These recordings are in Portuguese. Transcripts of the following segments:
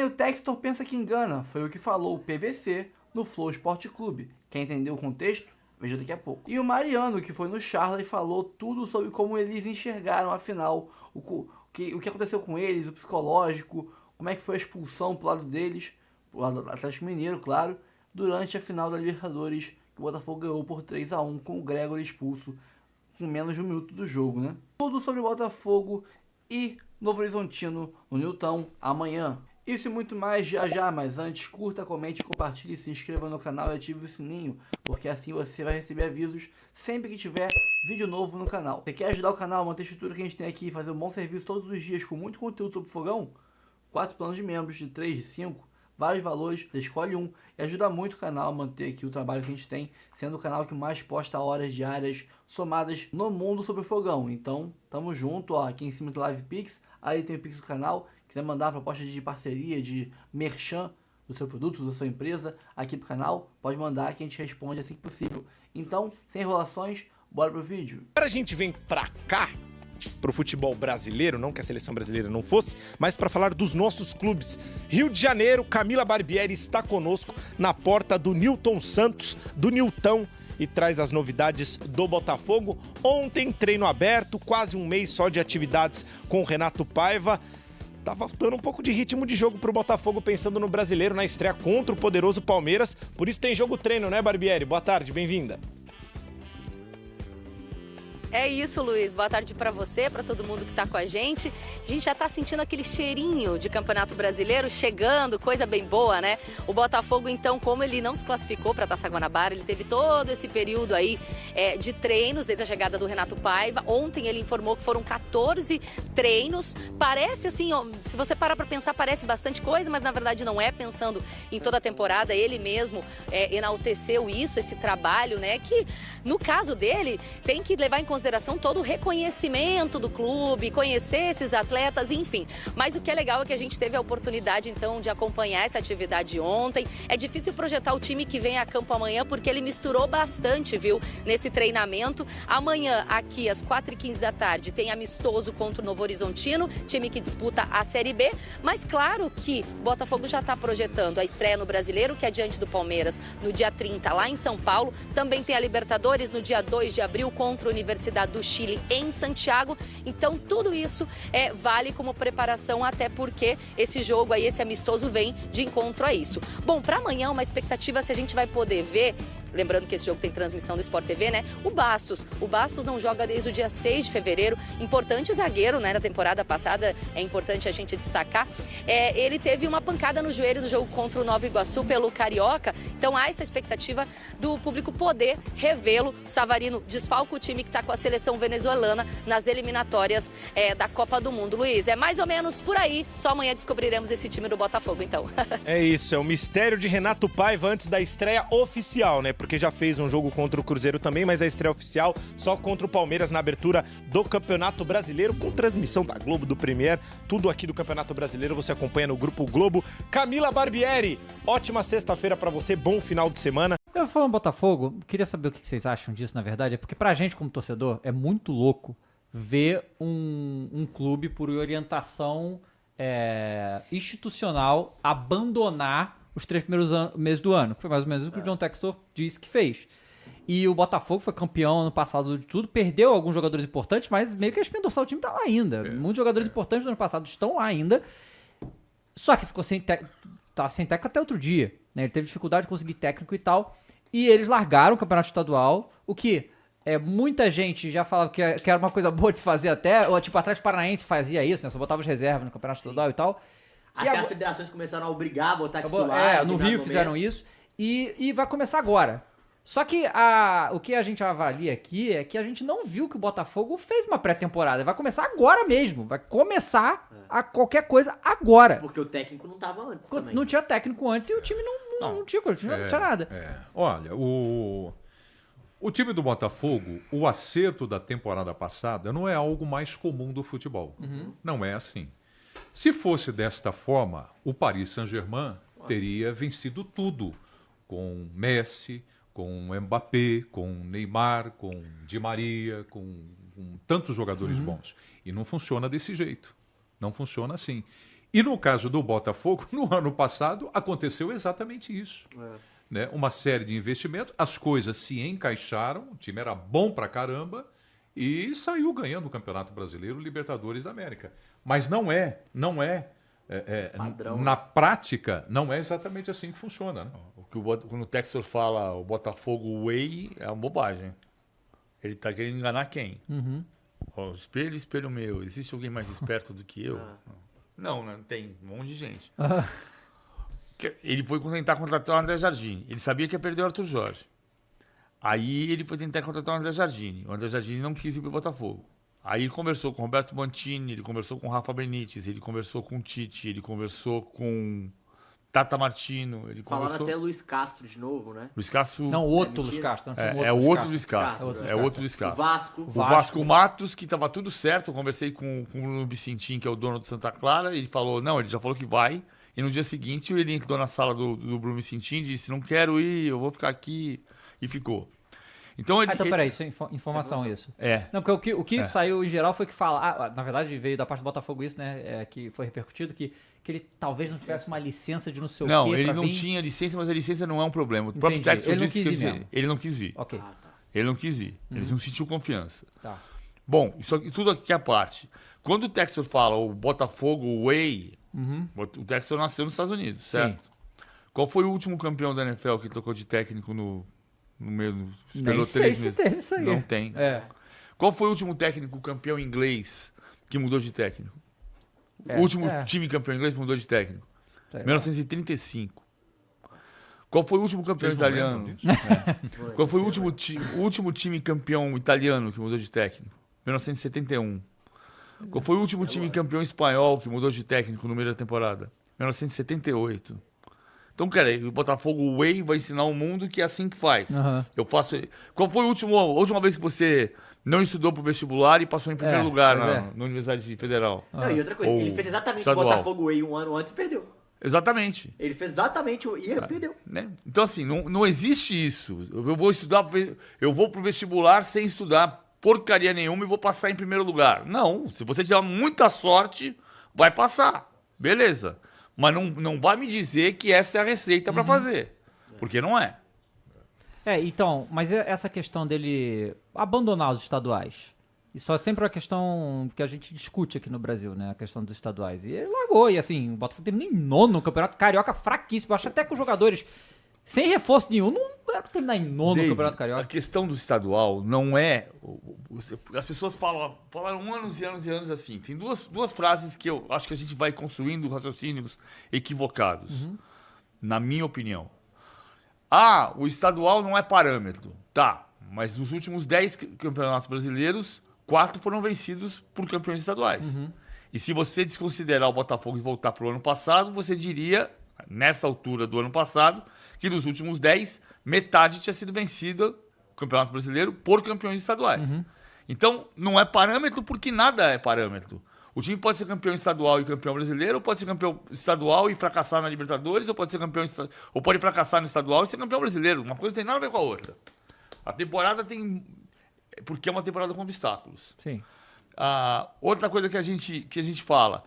Porém, o Textor pensa que engana, foi o que falou o PVC no Flow Esporte Clube. Quer entender o contexto? Veja daqui a pouco. E o Mariano, que foi no Charla e falou tudo sobre como eles enxergaram a final, o que aconteceu com eles, o psicológico, como é que foi a expulsão pro lado deles, pro lado do Atlético Mineiro, claro, durante a final da Libertadores, que o Botafogo ganhou por 3-1 com o Gregory expulso com menos de 1 minuto do jogo, né? Tudo sobre o Botafogo e Novo Horizontino no Newton amanhã. Isso e muito mais já já, mas antes curta, comente, compartilhe, se inscreva no canal e ative o sininho, porque assim você vai receber avisos sempre que tiver vídeo novo no canal. Você quer ajudar o canal a manter a estrutura que a gente tem aqui e fazer um bom serviço todos os dias com muito conteúdo sobre o fogão? 4 planos de membros, de 3, de 5, vários valores, você escolhe um e ajuda muito o canal a manter aqui o trabalho que a gente tem, sendo o canal que mais posta horas diárias somadas no mundo sobre o fogão. Então, tamo junto, ó, aqui em cima do Live Pix, aí tem o Pix do canal, quiser mandar proposta de parceria, de merchan do seu produto, da sua empresa, aqui pro canal, pode mandar que a gente responde assim que possível. Então, sem enrolações, bora pro vídeo. Agora a gente vem pra cá, pro futebol brasileiro, não que a seleção brasileira não fosse, mas para falar dos nossos clubes. Rio de Janeiro, Camila Barbieri está conosco na porta do Newton Santos, do Newton, e traz as novidades do Botafogo. Ontem, treino aberto, quase um mês só de atividades com o Renato Paiva. Tá faltando um pouco de ritmo de jogo pro Botafogo, pensando no brasileiro, na estreia contra o poderoso Palmeiras. Por isso tem jogo treino, né, Barbieri? Boa tarde, bem-vinda. É isso, Luiz. Boa tarde para você, para todo mundo que tá com a gente. A gente já tá sentindo aquele cheirinho de Campeonato Brasileiro chegando, coisa bem boa, né? O Botafogo, então, como ele não se classificou para a Taça Guanabara, ele teve todo esse período aí de treinos desde a chegada do Renato Paiva. Ontem ele informou que foram 14 treinos. Parece assim, ó, se você parar para pensar, parece bastante coisa, mas na verdade não é, pensando em toda a temporada. Ele mesmo enalteceu isso, esse trabalho, né? Que no caso dele tem que levar em consideração todo o reconhecimento do clube, conhecer esses atletas, enfim. Mas o que é legal é que a gente teve a oportunidade, então, de acompanhar essa atividade ontem. É difícil projetar o time que vem a campo amanhã, porque ele misturou bastante, viu, nesse treinamento. Amanhã, aqui, às 4h15 da tarde, tem amistoso contra o Novo Horizontino, time que disputa a Série B. Mas claro que o Botafogo já está projetando a estreia no Brasileiro, que é diante do Palmeiras, no dia 30, lá em São Paulo. Também tem a Libertadores no dia 2 de abril contra a Universidade do Chile em Santiago. Então tudo isso vale como preparação, até porque esse jogo aí, esse amistoso, vem de encontro a isso. Bom, para amanhã uma expectativa se a gente vai poder ver, lembrando que esse jogo tem transmissão do Sport TV, né? O Bastos. O Bastos não joga desde o dia 6 de fevereiro. Importante zagueiro, né? Na temporada passada, é importante a gente destacar. Ele teve uma pancada no joelho no jogo contra o Nova Iguaçu pelo Carioca. Então há essa expectativa do público poder revê-lo. Savarino desfalca o time que está com a seleção venezuelana nas eliminatórias da Copa do Mundo. Luiz, é mais ou menos por aí. Só amanhã descobriremos esse time do Botafogo, então. É isso, é o mistério de Renato Paiva antes da estreia oficial, né? Porque já fez um jogo contra o Cruzeiro também, mas a estreia oficial só contra o Palmeiras na abertura do Campeonato Brasileiro, com transmissão da Globo, do Premier. Tudo aqui do Campeonato Brasileiro você acompanha no Grupo Globo. Camila Barbieri, ótima sexta-feira pra você, bom final de semana. Eu falando Botafogo, queria saber o que vocês acham disso, na verdade. É porque pra gente, como torcedor, é muito louco ver um clube por orientação institucional abandonar os 3 primeiros meses do ano, que foi mais ou menos o que o John Textor disse que fez. E o Botafogo foi campeão ano passado de tudo, perdeu alguns jogadores importantes, mas meio que a espinha dorsal do time tá lá ainda. Muitos jogadores importantes do ano passado estão lá ainda, só que ficou tava sem técnico até outro dia, né? Ele teve dificuldade de conseguir técnico e tal, e eles largaram o campeonato estadual, o que muita gente já falava que era uma coisa boa de se fazer até, ou tipo, o Atlético Paranaense fazia isso, né? Só botava os reservas no campeonato estadual e tal. Até as federações começaram a obrigar a botar titular. No Rio fizeram isso. E vai começar agora. Só que o que a gente avalia aqui é que a gente não viu que o Botafogo fez uma pré-temporada. Vai começar agora mesmo. Vai começar a qualquer coisa agora. Porque o técnico não tava antes também. Não tinha técnico antes e o time não tinha nada. Olha, o time do Botafogo, o acerto da temporada passada não é algo mais comum do futebol. Não é assim. Se fosse desta forma, o Paris Saint-Germain teria vencido tudo, com Messi, com Mbappé, com Neymar, com Di Maria, com tantos jogadores bons. E não funciona desse jeito. Não funciona assim. E no caso do Botafogo, no ano passado, aconteceu exatamente isso. Né? Uma série de investimentos, as coisas se encaixaram, o time era bom pra caramba e saiu ganhando o Campeonato Brasileiro, o Libertadores da América. Mas não é Padrão, na prática, não é exatamente assim que funciona. Né? Quando o Textor fala o Botafogo Way, é uma bobagem. Ele tá querendo enganar quem? Ó, espelho meu, existe alguém mais esperto do que eu? Não, tem um monte de gente. Ele foi tentar contratar o André Jardine. Ele sabia que ia perder o Arthur Jorge. Aí ele foi tentar contratar o André Jardine. O André Jardine não quis ir para o Botafogo. Aí ele conversou com o Roberto Mantini, ele conversou com o Rafa Benítez, ele conversou com o Tite, ele conversou com Tata Martino. Falaram até Luiz Castro de novo, né? Luiz Castro... Não, o outro Luiz Castro. É o outro Luiz Castro. É o outro Luiz Castro. O O Vasco Matos, que estava tudo certo. Eu conversei com o Bruno Vicentim, que é o dono do Santa Clara. Ele falou, não, ele já falou que vai. E no dia seguinte ele entrou na sala do Bruno Vicentim e disse, não quero ir, eu vou ficar aqui. E ficou. Então, então peraí, isso é informação isso. Não, porque o que saiu em geral foi que na verdade veio da parte do Botafogo isso, né, que foi repercutido, que ele talvez não tivesse uma licença de não sei o quê. Não, ele não tinha licença, mas a licença não é um problema. O próprio Textor disse que ele não quis vir. Ok. Ele não quis vir. Ele não sentiu confiança. Tá. Bom, isso aqui, tudo aqui é a parte. Quando o Textor fala o Botafogo Way, o Textor nasceu nos Estados Unidos, certo? Sim. Qual foi o último campeão da NFL que tocou de técnico no meio... Nem sei se teve isso aí. Não tem. Qual foi o último técnico campeão inglês que mudou de técnico? O último time campeão inglês que mudou de técnico? 1935. Qual foi o último campeão italiano? Qual foi o último time campeão italiano que mudou de técnico? 1971. Qual foi o último time campeão espanhol que mudou de técnico no meio da temporada? 1978. Então, cara, o Botafogo Way vai ensinar o mundo que é assim que faz. Eu faço. Qual foi a última vez que você não estudou pro vestibular e passou em primeiro lugar na Universidade Federal? Não, e outra coisa, ele fez exatamente o Botafogo Way um ano antes e perdeu. Exatamente. Ele fez exatamente e perdeu. Né? Então, assim, não existe isso. Eu vou estudar, eu vou pro vestibular sem estudar porcaria nenhuma e vou passar em primeiro lugar. Não, se você tiver muita sorte, vai passar. Beleza. Mas não vai me dizer que essa é a receita para fazer. Porque não é. Então, mas essa questão dele abandonar os estaduais, isso é sempre uma questão que a gente discute aqui no Brasil, né? A questão dos estaduais. E ele largou, e assim, o Botafogo terminou em nono no Campeonato Carioca, fraquíssimo. Eu acho até que os jogadores, sem reforço nenhum, não era pra terminar em nono no Campeonato Carioca. A questão do estadual não é... As pessoas falaram anos e anos e anos assim. Tem duas frases que eu acho que a gente vai construindo raciocínios equivocados, na minha opinião. O estadual não é parâmetro. Tá, mas nos últimos 10 campeonatos brasileiros, 4 foram vencidos por campeões estaduais. E se você desconsiderar o Botafogo e voltar para o ano passado, você diria, nesta altura do ano passado, que dos últimos 10, metade tinha sido vencida, o Campeonato Brasileiro, por campeões estaduais. Então, não é parâmetro porque nada é parâmetro. O time pode ser campeão estadual e campeão brasileiro, ou pode ser campeão estadual e fracassar na Libertadores, ou pode ser campeão ou pode fracassar no estadual e ser campeão brasileiro. Uma coisa não tem nada a ver com a outra. A temporada tem... Porque é uma temporada com obstáculos. Sim. Outra coisa que a gente fala...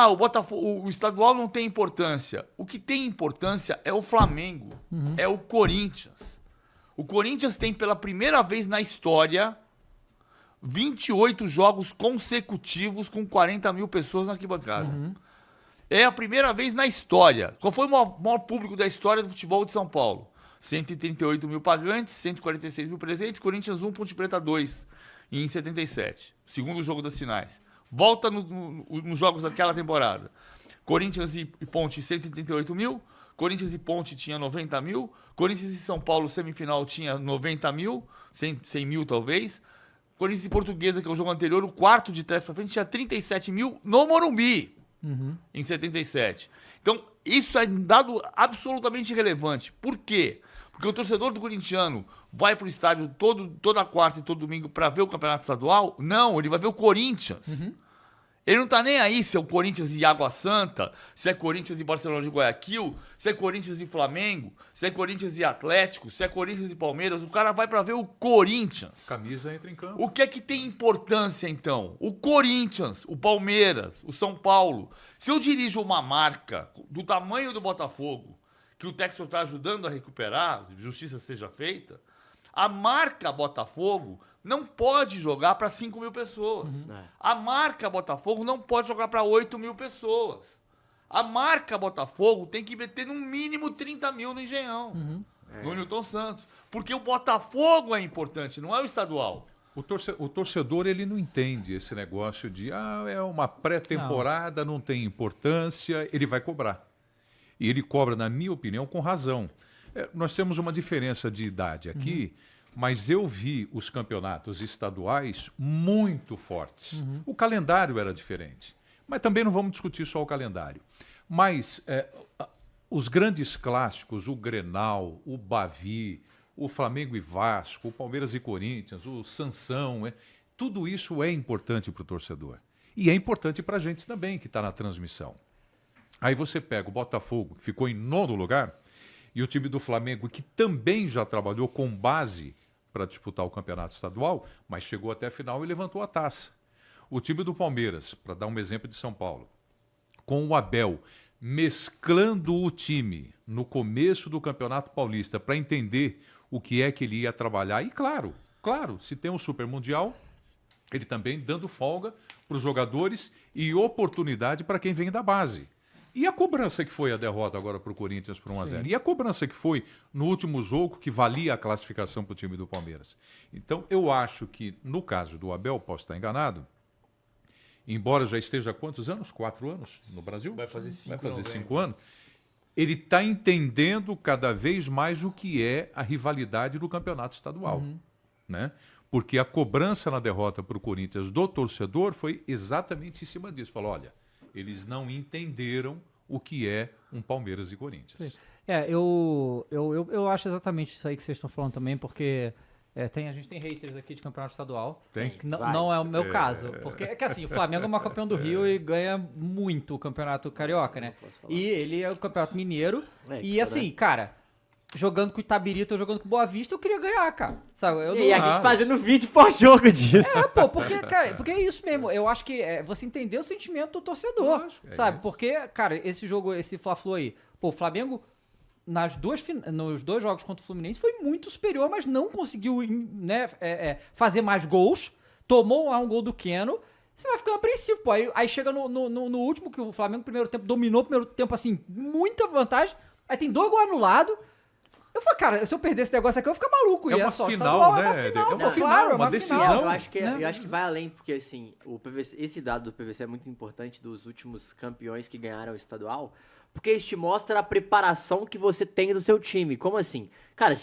o Botafogo, o estadual não tem importância. O que tem importância é o Flamengo, é o Corinthians. O Corinthians tem pela primeira vez na história 28 jogos consecutivos com 40 mil pessoas na arquibancada. É a primeira vez na história. Qual foi o maior público da história do futebol de São Paulo? 138 mil pagantes, 146 mil presentes, Corinthians 1, Ponte Preta 2, em 77. Segundo jogo das finais. Volta nos jogos daquela temporada. Corinthians e Ponte, 138 mil. Corinthians e Ponte tinha 90 mil. Corinthians e São Paulo, semifinal, tinha 90 mil. 100 mil, talvez. Corinthians e Portuguesa, que é o jogo anterior, o quarto de trás para frente, tinha 37 mil no Morumbi, em 77. Então, isso é um dado absolutamente relevante. Por quê? Porque o torcedor do corintiano vai para o estádio toda quarta e todo domingo para ver o campeonato estadual? Não, ele vai ver o Corinthians. Ele não tá nem aí se é o Corinthians e Água Santa, se é Corinthians e Barcelona de Guayaquil, se é Corinthians e Flamengo, se é Corinthians e Atlético, se é Corinthians e Palmeiras. O cara vai pra ver o Corinthians. Camisa entra em campo. O que é que tem importância, então? O Corinthians, o Palmeiras, o São Paulo. Se eu dirijo uma marca do tamanho do Botafogo, que o Textor está ajudando a recuperar, justiça seja feita, a marca Botafogo não pode jogar para 5 mil pessoas. A marca Botafogo não pode jogar para 8 mil pessoas. A marca Botafogo tem que meter no mínimo 30 mil no Engenhão, no Newton Santos. Porque o Botafogo é importante, não é o estadual. O torcedor, ele não entende esse negócio de é uma pré-temporada, não tem importância, ele vai cobrar. E ele cobra, na minha opinião, com razão. Nós temos uma diferença de idade aqui, mas eu vi os campeonatos estaduais muito fortes. O calendário era diferente. Mas também não vamos discutir só o calendário. Mas os grandes clássicos, o Grenal, o Bavi, o Flamengo e Vasco, o Palmeiras e Corinthians, o Sansão, tudo isso é importante para o torcedor. E é importante para a gente também, que está na transmissão. Aí você pega o Botafogo, que ficou em 9º lugar, e o time do Flamengo, que também já trabalhou com base para disputar o campeonato estadual, mas chegou até a final e levantou a taça. O time do Palmeiras, para dar um exemplo de São Paulo, com o Abel mesclando o time no começo do Campeonato Paulista para entender o que é que ele ia trabalhar. E claro, se tem um Super Mundial, ele também dando folga para os jogadores e oportunidade para quem vem da base. E a cobrança que foi a derrota agora para o Corinthians por 1-0? E a cobrança que foi no último jogo que valia a classificação para o time do Palmeiras? Então, eu acho que, no caso do Abel, posso estar enganado, embora já esteja há quantos anos? 4 anos no Brasil? Vai fazer 5 Vai fazer 5 anos. Ele está entendendo cada vez mais o que é a rivalidade do campeonato estadual. Né? Porque a cobrança na derrota para o Corinthians do torcedor foi exatamente em cima disso. Falou, olha, eles não entenderam o que é um Palmeiras e Corinthians. Sim. Eu acho exatamente isso aí que vocês estão falando também, porque a gente tem haters aqui de campeonato estadual. Tem? Que não é o meu caso. Porque é que assim, o Flamengo é o maior campeão do Rio e ganha muito o campeonato carioca, né? E ele é o campeonato mineiro. E assim, cara, jogando com o Itabirito ou jogando com o Boa Vista, eu queria ganhar, cara. Sabe? E a gente fazendo vídeo pós-jogo disso. Porque é isso mesmo. Eu acho que você entender o sentimento do torcedor, sabe? Porque, cara, esse jogo, esse Fla-Flu aí, o Flamengo, nos 2 jogos contra o Fluminense, foi muito superior, mas não conseguiu, né, fazer mais gols. Tomou lá um gol do Keno. Você vai ficando apreensivo, pô. Aí chega no último, que o Flamengo, primeiro tempo, dominou o primeiro tempo, assim, muita vantagem. Aí tem 2 gols anulados. Eu falei, cara, se eu perder esse negócio aqui, eu vou ficar maluco. É uma final, né? É uma final, uma decisão. Eu acho que vai além, porque assim, o PVC, esse dado do PVC é muito importante, dos últimos campeões que ganharam o estadual, porque isso te mostra a preparação que você tem do seu time. Como assim? Cara,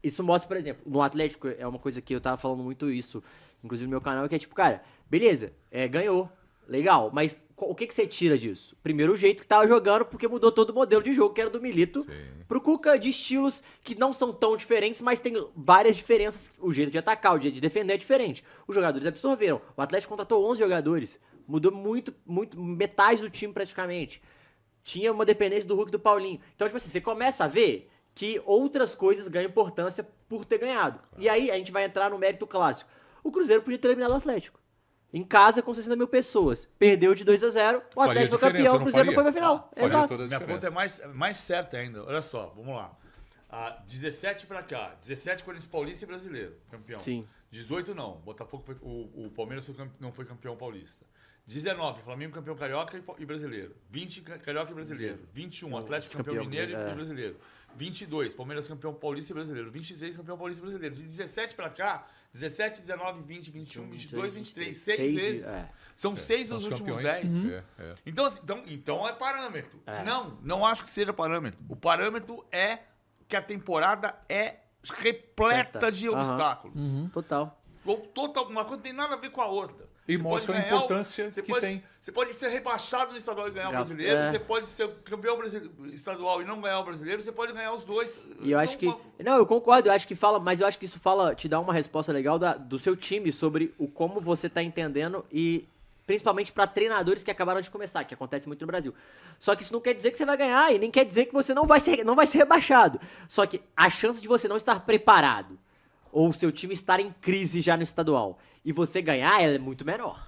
isso mostra, por exemplo, no Atlético, é uma coisa que eu tava falando muito isso, inclusive no meu canal, que é tipo, cara, beleza, ganhou, legal, mas o que você tira disso? Primeiro, o jeito que tava jogando, porque mudou todo o modelo de jogo, que era do Milito, pro Cuca, de estilos que não são tão diferentes, mas tem várias diferenças. O jeito de atacar, o jeito de defender é diferente. Os jogadores absorveram. O Atlético contratou 11 jogadores, mudou muito, metade do time praticamente. Tinha uma dependência do Hulk e do Paulinho. Então, tipo assim, você começa a ver que outras coisas ganham importância por ter ganhado. E aí, a gente vai entrar no mérito clássico. O Cruzeiro podia ter eliminado o Atlético. Em casa, com 60 mil pessoas. Perdeu de 2-0, o Atlético foi campeão, o Cruzeiro não foi pra final. Exato. Minha conta é mais certa ainda. Olha só, vamos lá. 17 pra cá. 17 Corinthians Paulista e Brasileiro, campeão. Sim. 18 não. Botafogo foi, o Palmeiras não foi campeão paulista. 19, Flamengo campeão carioca e brasileiro. 20, carioca e brasileiro. 21, Atlético campeão mineiro e brasileiro. 22, Palmeiras campeão paulista e brasileiro. 23, campeão paulista e brasileiro. De 17 pra cá, 17 , 19, 20, 21, 22, 23, 6 vezes. São 6 dos últimos 10. Então é parâmetro. Não acho que seja parâmetro. O parâmetro é que a temporada é repleta de obstáculos. Total. Uma coisa não tem nada a ver com a outra. E mostra a importância que tem. Você pode ser rebaixado no estadual e ganhar o brasileiro, você pode ser campeão estadual e não ganhar o brasileiro, você pode ganhar os dois. E eu acho que... Não, eu concordo, mas eu acho que isso te dá uma resposta legal do seu time sobre como você tá entendendo e principalmente para treinadores que acabaram de começar, que acontece muito no Brasil. Só que isso não quer dizer que você vai ganhar e nem quer dizer que você não vai ser rebaixado. Só que a chance de você não estar preparado ou o seu time estar em crise já no estadual e você ganhar é muito menor.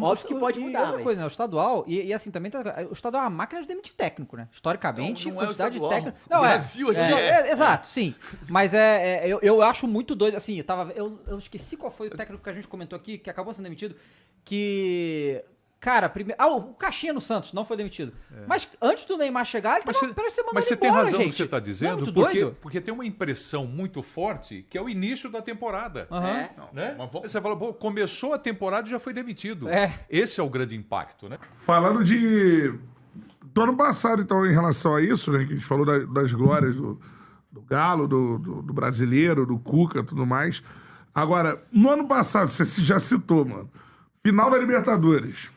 Óbvio que pode mudar, outra mas... coisa, né? O estadual, e assim, também o estadual é uma máquina de demitir técnico, né? Historicamente, Não é o quantidade de estadual. técnico... O Brasil aqui exato, sim. Mas eu acho muito doido, assim, eu esqueci qual foi o técnico que a gente comentou aqui, que acabou sendo demitido, que... Cara, primeiro... o Caixinha no Santos não foi demitido. Mas antes do Neymar chegar, ele tava parece ser mandado Mas você embora, tem razão no gente. que você está dizendo, muito porque, doido. porque tem uma impressão muito forte que é o início da temporada. Aham. Né? Mas vamos- Você fala, pô, começou a temporada e já foi demitido. É. Esse é o grande impacto, né? Falando do ano passado, então, em relação a isso, né? Que a gente falou das glórias do Galo, do Brasileiro, do Cuca, tudo mais. Agora, no ano passado, você já citou, mano. Final da Libertadores.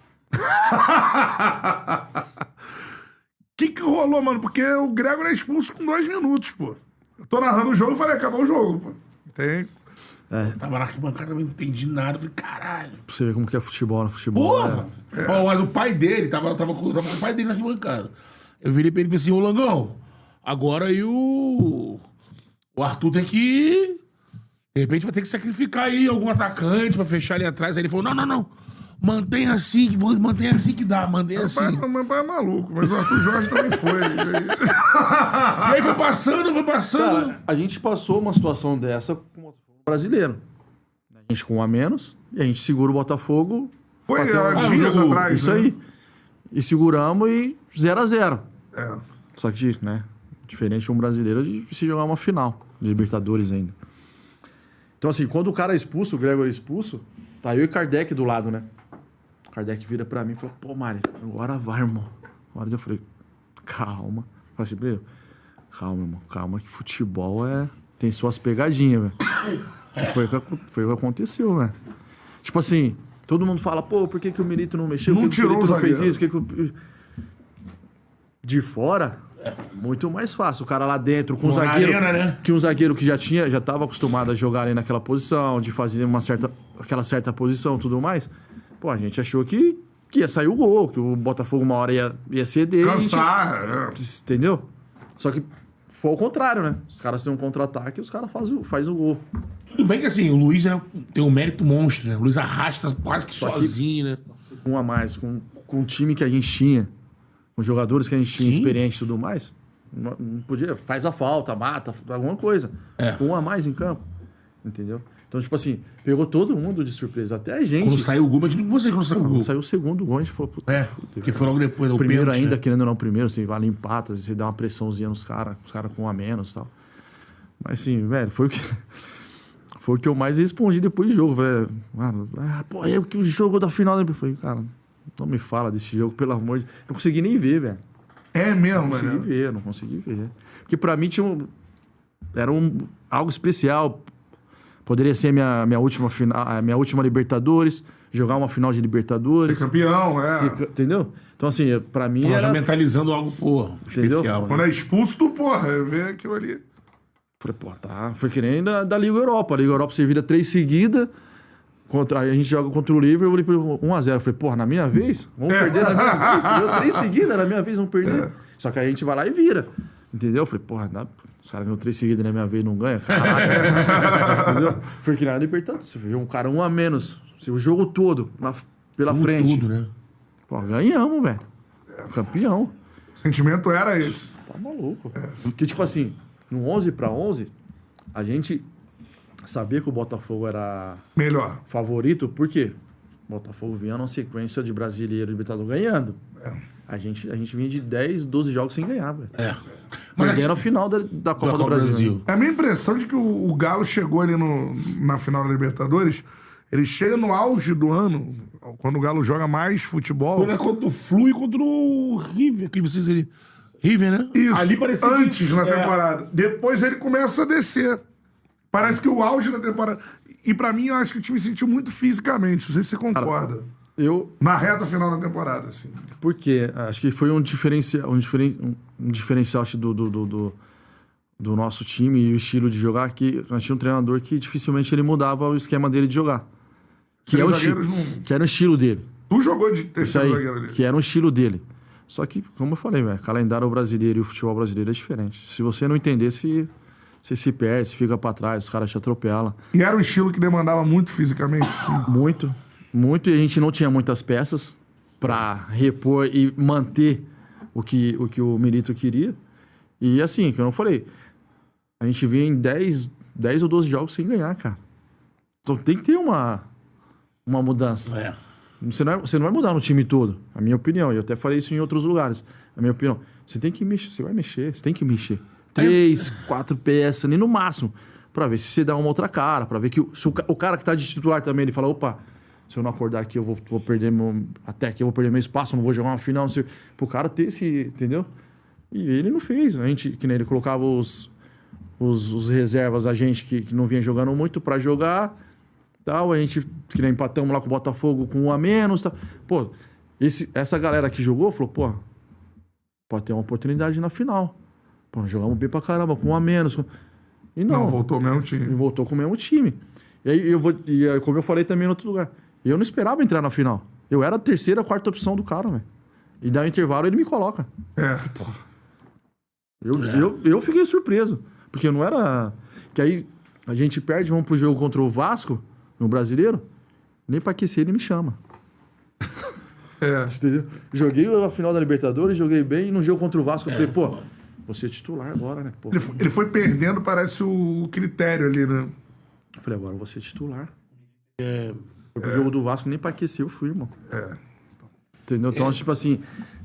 Que rolou, mano? Porque o Gregor é expulso com 2 minutos, pô. Eu tô narrando o jogo e falei, acabou o jogo, pô. Tava na arquibancada, não entendi nada. Falei, caralho. Pra você ver como que é futebol, né? Futebol. Porra! Ó, mas o pai dele, tava com o pai dele na arquibancada. Eu virei pra ele e falei assim, ô Langão, agora aí o Arthur tem que... De repente vai ter que sacrificar aí algum atacante pra fechar ali atrás. Aí ele falou, não. Mantenha assim que dá, mantenha assim. Meu pai é maluco, mas o Arthur Jorge também foi. E aí foi passando. Cara, a gente passou uma situação dessa com o brasileiro. A gente com um a menos, e a gente segura o Botafogo. Foi bateu há no dias jogo. atrás, Isso né? aí. E seguramos e 0-0. É. Só que, né, diferente de um brasileiro, de se jogar uma final de Libertadores ainda. Então, assim, quando o cara é expulso, o Gregor é expulso, tá eu e Kardec do lado, né? O Kardec vira pra mim e falou, pô, Mari, agora vai, irmão. Agora eu falei, calma. Eu falei assim, primeiro, calma, irmão, calma, que futebol tem suas pegadinhas, velho. Foi o que aconteceu, velho. Tipo assim, todo mundo fala, pô, por que o Milito não mexeu? Não Por que tirou o Milito o não fez zagueiro. isso? Por que de fora, muito mais fácil. O cara lá dentro, com um Na zagueiro... arena, né? Que um zagueiro que já estava acostumado a jogar ali naquela posição, de fazer aquela certa posição e tudo mais. Pô, a gente achou que ia sair o gol, que o Botafogo uma hora ia ceder. Cansar. Entendeu? Só que foi ao contrário, né? Os caras têm um contra-ataque e os caras fazem o gol. Tudo bem que assim, o Luiz tem um mérito monstro, né? O Luiz arrasta quase que Só que- sozinho, né? Um a mais, com o time que a gente tinha, com os jogadores que a gente tinha, Sim. experiente e tudo mais, não podia, faz a falta, mata, alguma coisa. É. Um a mais em campo. Entendeu? Então, tipo assim, pegou todo mundo de surpresa. Até a gente. Quando saiu o gol, mas não você quando saiu o gol. Saiu o segundo gol, a gente falou, puta, É, que foi logo depois do o primeiro pênalti, ainda, né? querendo ou não, o primeiro, assim, vale empata, você dá uma pressãozinha nos caras, os caras com um a menos e tal. Mas assim, velho, foi o que eu mais respondi depois do jogo, velho. Mano, pô, é que o jogo da final... Eu falei, cara, não me fala desse jogo, pelo amor de Deus. Não consegui nem ver, velho. É mesmo, Não consegui né? ver, não consegui ver. Porque pra mim era algo especial. Poderia ser minha última final, a minha última Libertadores, jogar uma final de Libertadores. Ser campeão, Entendeu? Então, assim, pra mim Tava já era... mentalizando algo, pô, especial, né? Quando é expulso, tu, porra, vê aquilo ali. Falei, pô, tá. Foi que nem da Liga Europa. A Liga Europa você vira 3 seguidas. Aí a gente joga contra o Liverpool por 1-0. Falei, porra, na minha vez? Vamos perder na minha vez? Deu 3 seguidas na minha vez, vamos perder. Só que aí a gente vai lá e vira. Entendeu? Falei, porra, os caras ganham 3 seguidas na minha vez e não ganha. Caraca. Entendeu? Foi que na Libertadores. Você viu um cara 1 a menos. O jogo todo pela frente. Tudo, né? Pô, ganhamos, velho. Campeão. O sentimento era esse. Tá maluco. Porque, tipo assim, no 11-11, a gente sabia que o Botafogo era Melhor. favorito, por quê? O Botafogo vinha numa sequência de brasileiro e Libertadores ganhando. A gente vinha de 10, 12 jogos sem ganhar, velho. É. Mas Perdendo a final da Copa do Brasil. É a minha impressão de que o Galo chegou ali na final da Libertadores, ele chega no auge do ano, quando o Galo joga mais futebol. Quando é contra o Flu e contra o River, que vocês ali. River, né? Isso, Ali parecia antes que... na É. temporada. Depois ele começa a descer. Parece que o auge da temporada... E pra mim, eu acho que o time sentiu muito fisicamente. Não sei se você concorda. Na reta final da temporada, assim. Por quê? Acho que foi um diferencial, acho, do nosso time e o estilo de jogar, que nós tínhamos um treinador que dificilmente ele mudava o esquema dele de jogar. Que Três é o zagueiros que era o estilo dele. Tu jogou de Isso terceiro aí, zagueiro ali. que era um estilo dele. Só que, como eu falei, velho, calendário brasileiro e o futebol brasileiro é diferente. Se você não entender, você se perde, você fica pra trás, os caras te atropelam. E era um estilo que demandava muito fisicamente, sim. Muito, muito. E a gente não tinha muitas peças pra repor e manter o que o Milito queria. E assim, que eu não falei, a gente vinha em 10 ou 12 jogos sem ganhar, cara. Então tem que ter uma mudança. É. Você não vai mudar no time todo, a minha opinião. E eu até falei isso em outros lugares. A minha opinião. Você tem que mexer, você vai mexer, você tem que mexer. 3, 4 peças ali no máximo. Pra ver se você dá uma outra cara. Pra ver que se o cara que tá de titular também, ele fala, opa, se eu não acordar aqui, eu vou perder até aqui eu vou perder meu espaço, eu não vou jogar uma final. Não sei. Pro cara ter esse, entendeu? E ele não fez. A gente, que nem ele colocava os reservas, a gente que não vinha jogando muito pra jogar. Tal, a gente, que nem empatamos lá com o Botafogo com 1 a menos. Tal. Pô, essa galera que jogou falou, pô, pode ter uma oportunidade na final. Pô, jogamos bem pra caramba, com 1 a menos. E não, voltou o mesmo time. E voltou com o mesmo time. E aí, como eu falei também em outro lugar, eu não esperava entrar na final. Eu era a terceira, quarta opção do cara, velho. E dá um intervalo, ele me coloca. Porra. Eu fiquei surpreso. Porque eu não era... Que aí a gente perde, vamos pro jogo contra o Vasco, no Brasileiro, nem pra aquecer ele me chama. Entendeu? Joguei a final da Libertadores, joguei bem, e no jogo contra o Vasco eu falei, pô, você é titular agora, né? Pô. Ele foi perdendo, parece, o critério ali, né? Eu falei, agora eu vou ser titular. Foi pro jogo do Vasco, nem pra aquecer eu fui, irmão. Entendeu? Então, tipo assim,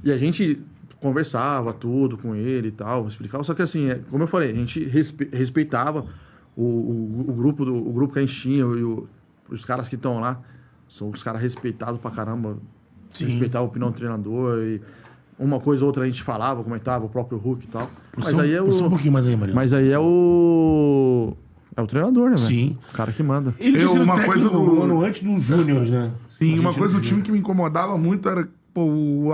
e a gente conversava tudo com ele e tal, explicava, só que assim, como eu falei, a gente respeitava o grupo que a gente tinha e os caras que estão lá, são os caras respeitados pra caramba, respeitavam a opinião do treinador e uma coisa ou outra a gente falava, comentava, o próprio Hulk e tal. Mas aí é um pouquinho mais aí, Mariano. Mas aí é o treinador, né, velho? Sim. O cara que manda. Ele tinha sido uma técnico coisa do- um ano antes dos Júniors, né? Sim, uma coisa do time que me incomodava muito era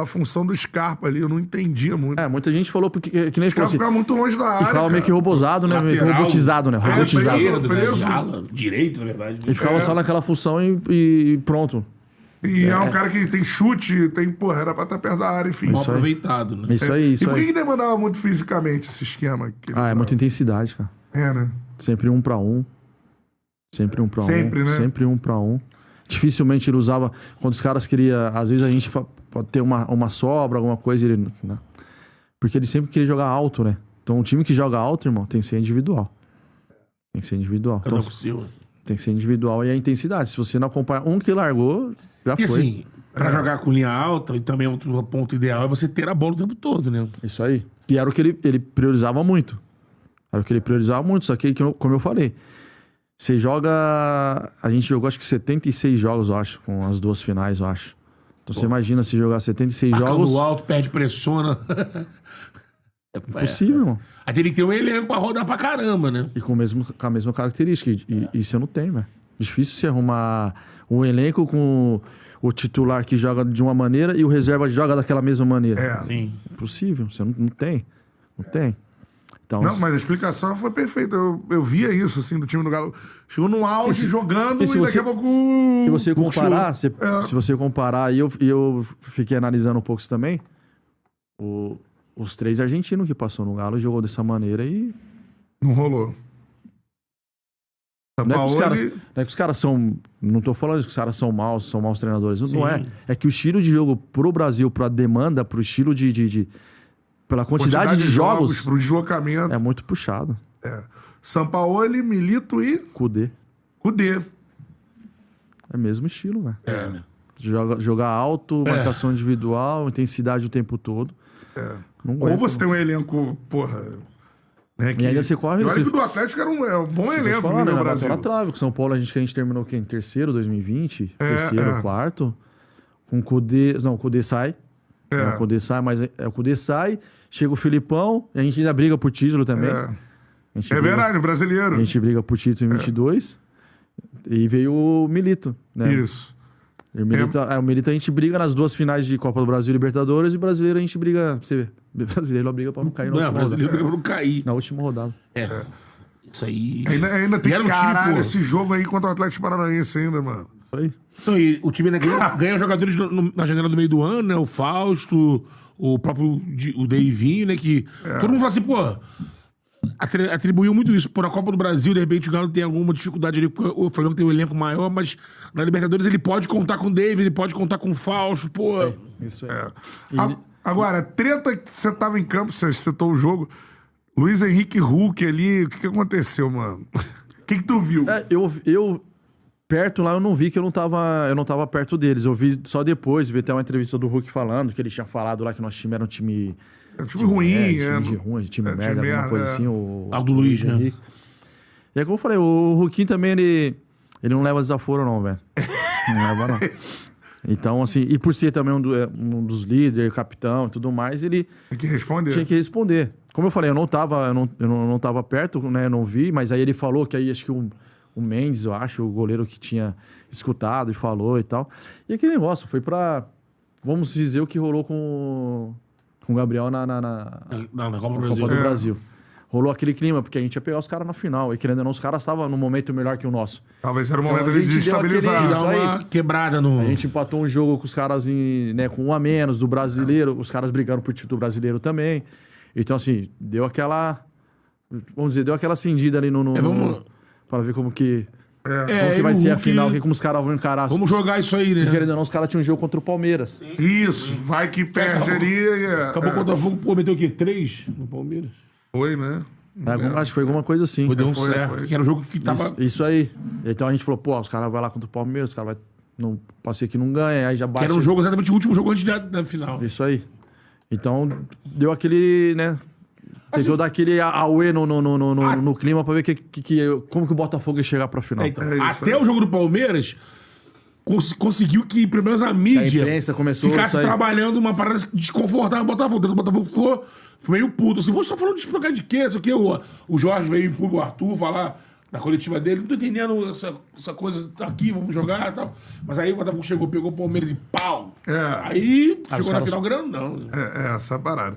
a função do Scarpa ali. Eu não entendia muito. Muita gente falou, porque que nem Os caras ficavam muito longe da e área. falava meio que robozado, né? Meio que Lateral. robotizado, né? Robotizado. preso. Preso. Ala, direito, na verdade. E ficava só naquela função e pronto. E é um cara que tem chute, era pra estar perto da área, enfim. Mal Isso aí. aproveitado, né? Isso aí, E isso por que aí. que demandava muito fisicamente esse esquema? Que ele É usava? muita intensidade, cara. Né? Sempre 1 pra 1. Sempre 1 pra 1. Sempre, né? Sempre 1 pra 1. Dificilmente ele usava... Quando os caras queriam... Às vezes a gente pode ter uma sobra, alguma coisa, ele... Né? Porque ele sempre queria jogar alto, né? Então, um time que joga alto, irmão, tem que ser individual. Tem que ser individual. Cada Então, um com o seu. tem que ser individual e a intensidade. Se você não acompanha um que largou, já E foi. assim, pra jogar com linha alta, e também outro ponto ideal é você ter a bola o tempo todo, né? Isso aí. E era o que ele priorizava muito. Era o que ele priorizava muito. Só que, como eu falei, você joga... A gente jogou acho que 76 jogos, eu acho, com as 2 finais, eu acho. Então você imagina se jogar 76 Marcando jogos... alto, perde, pressiona. É Impossível, irmão. Aí tem que ter um elenco pra rodar pra caramba, né? E com a mesma característica. E isso eu não tenho, velho. Difícil você arrumar um elenco com o titular que joga de uma maneira e o reserva joga daquela mesma maneira. Sim. Impossível. Você não tem. Não tem. Então, Não, mas a explicação foi perfeita. Eu via isso, assim, do time do Galo. Chegou no auge, jogando, e daqui a pouco... se você comparar, murchou. se você comparar, e eu fiquei analisando um pouco isso também, os 3 argentinos que passou no Galo jogou dessa maneira e... Não rolou. Não é Sampaoli- que os caras são... Não tô falando que os caras são maus treinadores. Não é. É que o estilo de jogo pro Brasil, pra demanda, pro estilo pela quantidade de jogos, pro deslocamento. é muito puxado. Sampaoli, Milito e Cudê. Cudê. É mesmo estilo, velho. Né? Jogar alto, marcação individual, intensidade o tempo todo. Não Ou aguenta, você tem um elenco, né, E ainda você corre... E olha você- que o do Atlético era um bom Você elenco falar, no né, nível na Brasil. bateu na trave. Com São Paulo, a gente terminou em terceiro, 2020. Terceiro, quarto. Com o Cudê... Não, o Cudê sai. Não, o Cudê sai, mas o Cudê sai. Chega o Filipão. E a gente ainda briga por título também. A gente É briga- verdade, brasileiro. A gente briga por título em 22. E veio o Milito, né? Isso. E o Milito a gente briga nas 2 finais de Copa do Brasil e Libertadores. E brasileiro a gente briga... Pra você ver. Brasileiro briga pra não cair na Não, última brasileiro rodada. pra não cair. Na última rodada. Isso aí. Ainda tem E era um time, caralho pô. esse jogo aí contra o Atlético Paranaense ainda, mano. Isso aí. Então, e o time ainda ganha jogadores na janela do meio do ano, né? O Fausto, o próprio o Deivinho, né? Que todo mundo fala assim, pô, atribuiu muito isso. Por a Copa do Brasil, de repente o Galo tem alguma dificuldade ali, porque o Flamengo tem um elenco maior, mas na Libertadores ele pode contar com o David, ele pode contar com o Fausto, pô. Isso aí. Agora, treta que você tava em campo, você citou o jogo. Luiz Henrique Hulk ali, o que aconteceu, mano? O que tu viu? Eu perto lá eu não vi que eu não tava perto deles. Eu vi só depois, vi até uma entrevista do Hulk falando, que ele tinha falado lá que nosso time era um time... É um time ruim, time merda, alguma coisa assim. O do Luiz, né? Henrique. E é como eu falei, o Hulk também, ele não leva desaforo não, velho. Não leva não. Então, assim, e por ser também um dos líderes, capitão e tudo mais, ele... Tem que responder. Tinha que responder. Como eu falei, eu não tava perto, né? Eu não vi, mas aí ele falou que aí acho que o Mendes, eu acho, o goleiro que tinha escutado e falou e tal. E aquele negócio foi pra, vamos dizer, o que rolou com o Gabriel na Copa do Brasil. Rolou aquele clima, porque a gente ia pegar os caras na final. E querendo ou não, os caras estavam num momento melhor que o nosso. Talvez era o Então, momento a de gente deu desestabilizar. Dá uma quebrada no... A gente empatou um jogo com os caras com um a menos do brasileiro, os caras brigando por título brasileiro também. Então, assim, deu aquela... Vamos dizer, deu aquela acendida ali para ver como que vai ser a final, como os caras vão encarar. Vamos jogar isso aí, né? Porque, querendo ou não, os caras tinham um jogo contra o Palmeiras. Isso, vai que perde ali. Acabou quando o Botafogo, pô, meteu o quê? 3 no Palmeiras? Foi, né? Acho que foi alguma coisa assim. Deu certo. Que era um jogo que tava... Isso aí. Então a gente falou, pô, os caras vão lá contra o Palmeiras, os caras não pode ser que não ganha, aí já bate. Que era um jogo exatamente o último jogo antes da final. Isso aí. Então deu aquele, né? Tentou dar aquele auê no clima pra ver como que o Botafogo ia chegar pra final. Então, até o jogo do Palmeiras conseguiu que, pelo menos a mídia, a imprensa começou ficasse trabalhando uma parada desconfortável do Botafogo. O Botafogo ficou meio puto. Assim, você tá falando de explicar de quê? Isso aqui, o Jorge veio em público, o Arthur, falar na coletiva dele. Não tô entendendo essa coisa, tá aqui, vamos jogar e tal. Mas aí o Botafogo chegou, pegou o Palmeiras e pau. Aí chegou na final grandão. Essa parada.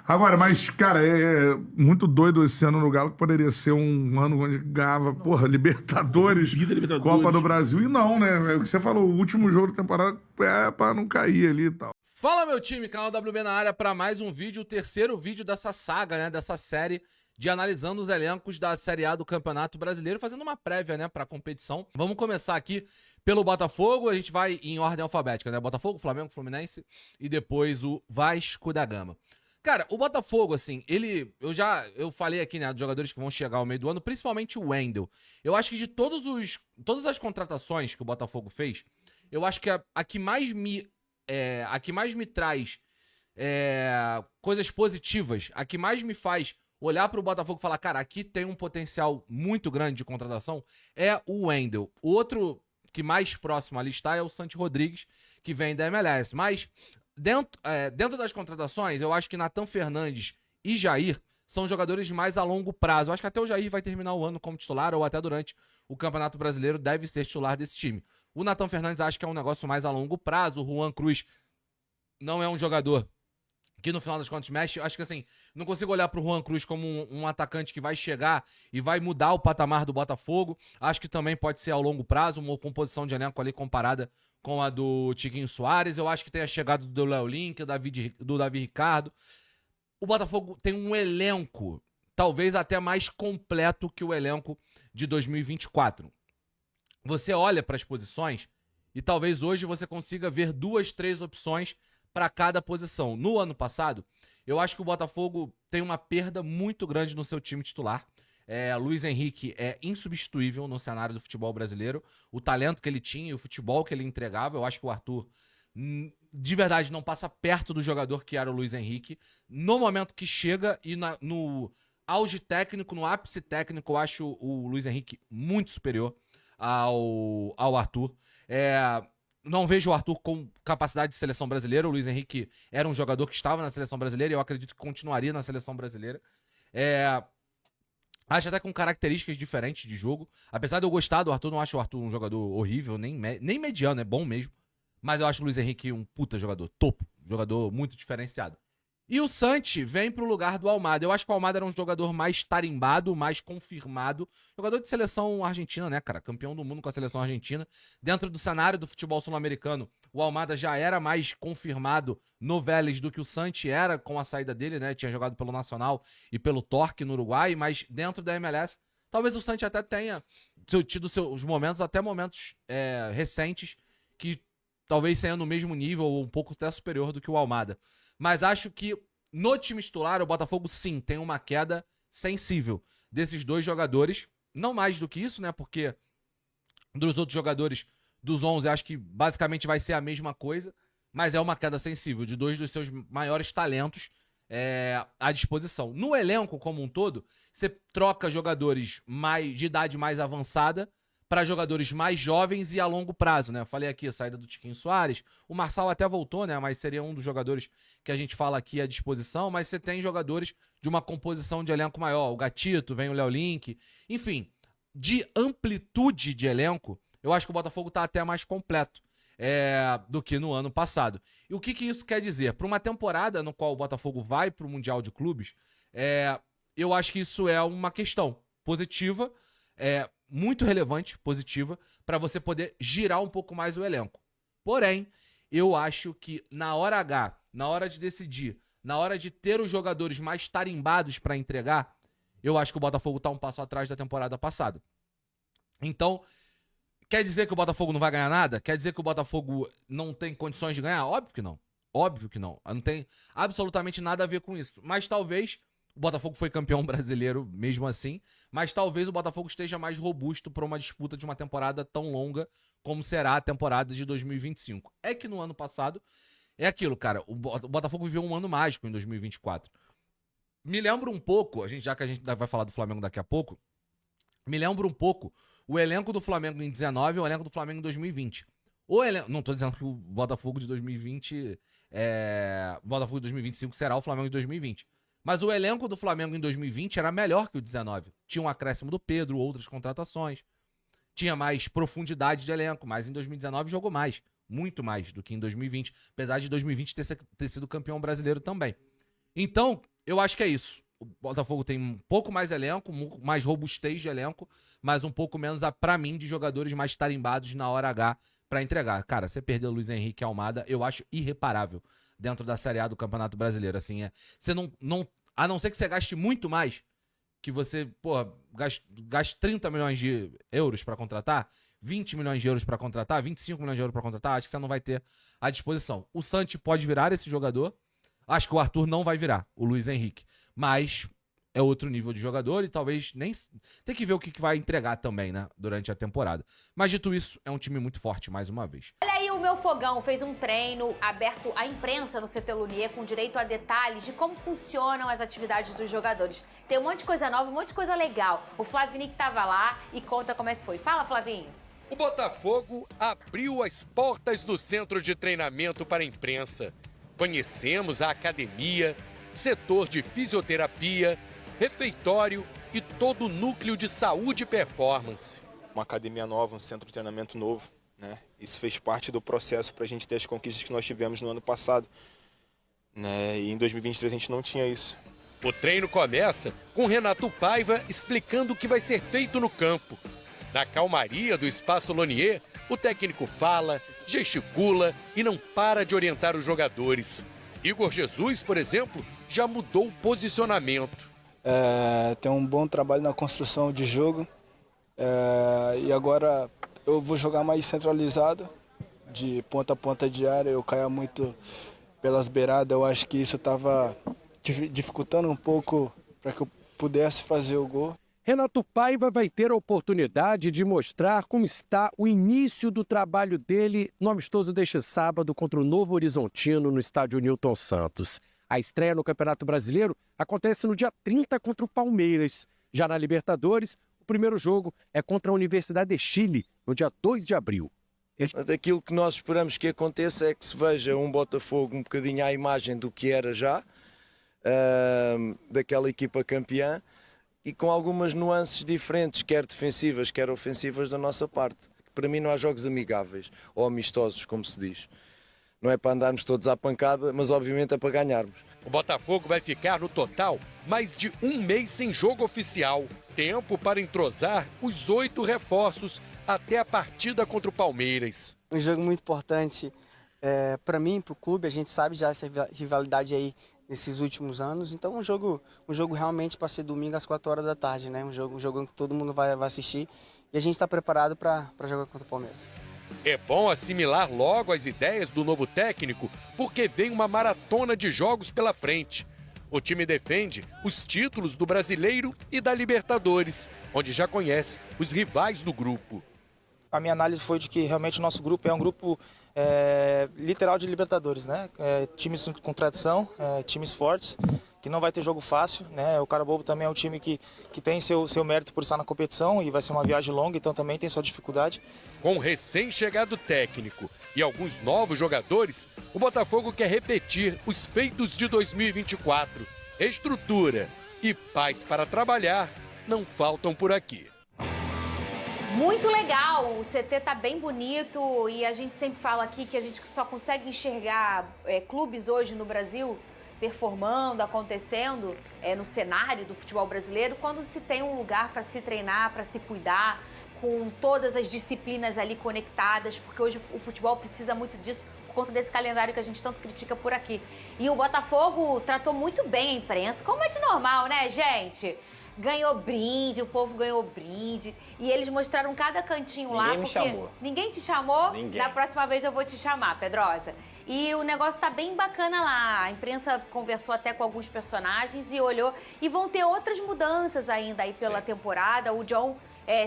Agora, mas, cara, é muito doido esse ano no Galo, que poderia ser um ano onde ganhava, porra, Libertadores, Copa do Brasil. E não, né? É o que você falou, o último jogo da temporada é pra não cair ali e tal. Fala, meu time, canal WB na área para mais um vídeo, o terceiro vídeo dessa saga, né? Dessa série de analisando os elencos da Série A do Campeonato Brasileiro, fazendo uma prévia, né, pra competição. Vamos começar aqui pelo Botafogo, a gente vai em ordem alfabética, né? Botafogo, Flamengo, Fluminense e depois o Vasco da Gama. Cara, o Botafogo, assim, eu falei aqui, né, dos jogadores que vão chegar ao meio do ano, principalmente o Wendel. Eu acho que de todas as contratações que o Botafogo fez, eu acho que a que mais me traz coisas positivas, a que mais me faz olhar pro Botafogo e falar, cara, aqui tem um potencial muito grande de contratação, é o Wendel. O outro que mais próximo ali está é o Santi Rodrigues, que vem da MLS, mas... Dentro das contratações, eu acho que Nathan Fernandes e Jair são jogadores mais a longo prazo. Eu acho que até o Jair vai terminar o ano como titular ou até durante o Campeonato Brasileiro deve ser titular desse time. O Nathan Fernandes acho que é um negócio mais a longo prazo. O Juan Cruz não é um jogador que no final das contas mexe. Acho que assim, não consigo olhar pro Juan Cruz como um atacante que vai chegar e vai mudar o patamar do Botafogo. Acho que também pode ser ao longo prazo, uma composição de elenco ali comparada com a do Tiquinho Soares. Eu acho que tem a chegada do Léo Link, do Davi Ricardo. O Botafogo tem um elenco, talvez até mais completo que o elenco de 2024. Você olha para as posições e talvez hoje você consiga ver 2, 3 opções para cada posição. No ano passado, eu acho que o Botafogo tem uma perda muito grande no seu time titular. Luiz Henrique é insubstituível no cenário do futebol brasileiro. O talento que ele tinha e o futebol que ele entregava, eu acho que o Arthur, de verdade, não passa perto do jogador que era o Luiz Henrique. No momento que chega e no auge técnico, no ápice técnico, eu acho o Luiz Henrique muito superior ao Arthur. Não vejo o Arthur com capacidade de seleção brasileira. O Luiz Henrique era um jogador que estava na seleção brasileira e eu acredito que continuaria na seleção brasileira. Acho até com características diferentes de jogo. Apesar de eu gostar do Arthur, não acho o Arthur um jogador horrível, nem mediano, é bom mesmo. Mas eu acho o Luiz Henrique um puta jogador, topo. Jogador muito diferenciado. E o Santi vem pro lugar do Almada. Eu acho que o Almada era um jogador mais tarimbado, mais confirmado. Jogador de seleção argentina, né, cara? Campeão do mundo com a seleção argentina. Dentro do cenário do futebol sul-americano, o Almada já era mais confirmado no Vélez do que o Santi era com a saída dele, né? Tinha jogado pelo Nacional e pelo Torque no Uruguai, mas dentro da MLS, talvez o Santi até tenha tido seus momentos, até momentos recentes, que talvez tenha no mesmo nível ou um pouco até superior do que o Almada. Mas acho que no time titular, o Botafogo sim tem uma queda sensível desses dois jogadores. Não mais do que isso, né? Porque dos outros jogadores dos 11, acho que basicamente vai ser a mesma coisa. Mas é uma queda sensível de dois dos seus maiores talentos à disposição. No elenco como um todo, você troca jogadores de idade mais avançada para jogadores mais jovens e a longo prazo, né? Eu falei aqui a saída do Tiquinho Soares, o Marçal até voltou, né? Mas seria um dos jogadores que a gente fala aqui à disposição, mas você tem jogadores de uma composição de elenco maior, o Gatito, vem o Léo Link, enfim, de amplitude de elenco, eu acho que o Botafogo tá até mais completo do que no ano passado. E o que isso quer dizer? Para uma temporada no qual o Botafogo vai para o Mundial de Clubes, eu acho que isso é uma questão positiva, muito relevante, positiva, para você poder girar um pouco mais o elenco. Porém, eu acho que na hora H, na hora de decidir, na hora de ter os jogadores mais tarimbados para entregar, eu acho que o Botafogo tá um passo atrás da temporada passada. Então, quer dizer que o Botafogo não vai ganhar nada? Quer dizer que o Botafogo não tem condições de ganhar? Óbvio que não. Óbvio que não. Não tem absolutamente nada a ver com isso. Mas talvez o Botafogo foi campeão brasileiro mesmo assim, mas talvez o Botafogo esteja mais robusto para uma disputa de uma temporada tão longa como será a temporada de 2025. É que no ano passado, é aquilo, cara, o Botafogo viveu um ano mágico em 2024. Me lembra um pouco, já que a gente vai falar do Flamengo daqui a pouco, me lembra um pouco o elenco do Flamengo em 19 e o elenco do Flamengo em 2020. Não tô dizendo que o Botafogo de 2020, o Botafogo de 2025 será o Flamengo de 2020. Mas o elenco do Flamengo em 2020 era melhor que o 19. Tinha um acréscimo do Pedro, outras contratações. Tinha mais profundidade de elenco, mas em 2019 jogou mais. Muito mais do que em 2020. Apesar de 2020 ter sido campeão brasileiro também. Então, eu acho que é isso. O Botafogo tem um pouco mais elenco, mais robustez de elenco, mas um pouco menos, pra mim, de jogadores mais tarimbados na hora H pra entregar. Cara, você perdeu o Luiz Henrique e Almada, eu acho irreparável dentro da Série A do Campeonato Brasileiro. Assim, você não, a não ser que você gaste muito mais, que você, gaste 30 milhões de euros pra contratar, 20 milhões de euros pra contratar, 25 milhões de euros pra contratar, acho que você não vai ter à disposição. O Santi pode virar esse jogador, acho que o Arthur não vai virar, o Luiz Henrique, mas é outro nível de jogador e talvez nem... Tem que ver o que vai entregar também, né, durante a temporada. Mas dito isso, é um time muito forte, mais uma vez. Olha aí, o Meu Fogão fez um treino aberto à imprensa no CT Lunier, com direito a detalhes de como funcionam as atividades dos jogadores. Tem um monte de coisa nova, um monte de coisa legal. O Flavinho que tava lá e conta como é que foi. Fala, Flavinho. O Botafogo abriu as portas do centro de treinamento para a imprensa. Conhecemos a academia, setor de fisioterapia, refeitório e todo o núcleo de saúde e performance. Uma academia nova, um centro de treinamento novo, né? Isso fez parte do processo para a gente ter as conquistas que nós tivemos no ano passado, né? E em 2023 a gente não tinha isso. O treino começa com Renato Paiva explicando o que vai ser feito no campo. Na calmaria do Espaço Lonier, o técnico fala, gesticula e não para de orientar os jogadores. Igor Jesus, por exemplo, já mudou o posicionamento. Tem um bom trabalho na construção de jogo e agora eu vou jogar mais centralizado, de ponta a ponta de área, eu caia muito pelas beiradas, eu acho que isso estava dificultando um pouco para que eu pudesse fazer o gol. Renato Paiva vai ter a oportunidade de mostrar como está o início do trabalho dele no amistoso deste sábado contra o Novo Horizontino no estádio Newton Santos. A estreia no Campeonato Brasileiro acontece no dia 30 contra o Palmeiras. Já na Libertadores, o primeiro jogo é contra a Universidade de Chile, no dia 2 de abril. Aquilo que nós esperamos que aconteça é que se veja um Botafogo um bocadinho à imagem do que era já, daquela equipa campeã, e com algumas nuances diferentes, quer defensivas, quer ofensivas da nossa parte. Para mim não há jogos amigáveis, ou amistosos, como se diz. não é para andarmos todos à pancada, mas obviamente é para ganharmos. O Botafogo vai ficar no total mais de um mês sem jogo oficial. Tempo para entrosar os 8 reforços até a partida contra o Palmeiras. Um jogo muito importante para mim, para o clube. A gente sabe já essa rivalidade aí nesses últimos anos. Então um jogo realmente para ser domingo às 4 horas da tarde, né? Um jogo que todo mundo vai assistir. E a gente está preparado para jogar contra o Palmeiras. É bom assimilar logo as ideias do novo técnico, porque vem uma maratona de jogos pela frente. O time defende os títulos do Brasileiro e da Libertadores, onde já conhece os rivais do grupo. A minha análise foi de que realmente o nosso grupo é um grupo literal de Libertadores, né? Times com tradição, times fortes, que não vai ter jogo fácil, né? O Carabobo também é um time que tem seu mérito por estar na competição e vai ser uma viagem longa, então também tem sua dificuldade. Com um recém-chegado técnico e alguns novos jogadores, o Botafogo quer repetir os feitos de 2024. Estrutura e paz para trabalhar não faltam por aqui. Muito legal, o CT tá bem bonito e a gente sempre fala aqui que a gente só consegue enxergar clubes hoje no Brasil performando, acontecendo no cenário do futebol brasileiro quando se tem um lugar para se treinar, para se cuidar, com todas as disciplinas ali conectadas, porque hoje o futebol precisa muito disso por conta desse calendário que a gente tanto critica por aqui. E o Botafogo tratou muito bem a imprensa, como é de normal, né, gente? Ganhou brinde, o povo ganhou brinde. E eles mostraram cada cantinho lá. Ninguém me chamou. Ninguém te chamou? Ninguém. Na próxima vez eu vou te chamar, Pedrosa. E o negócio tá bem bacana lá. A imprensa conversou até com alguns personagens e olhou. E vão ter outras mudanças ainda aí pela temporada. O John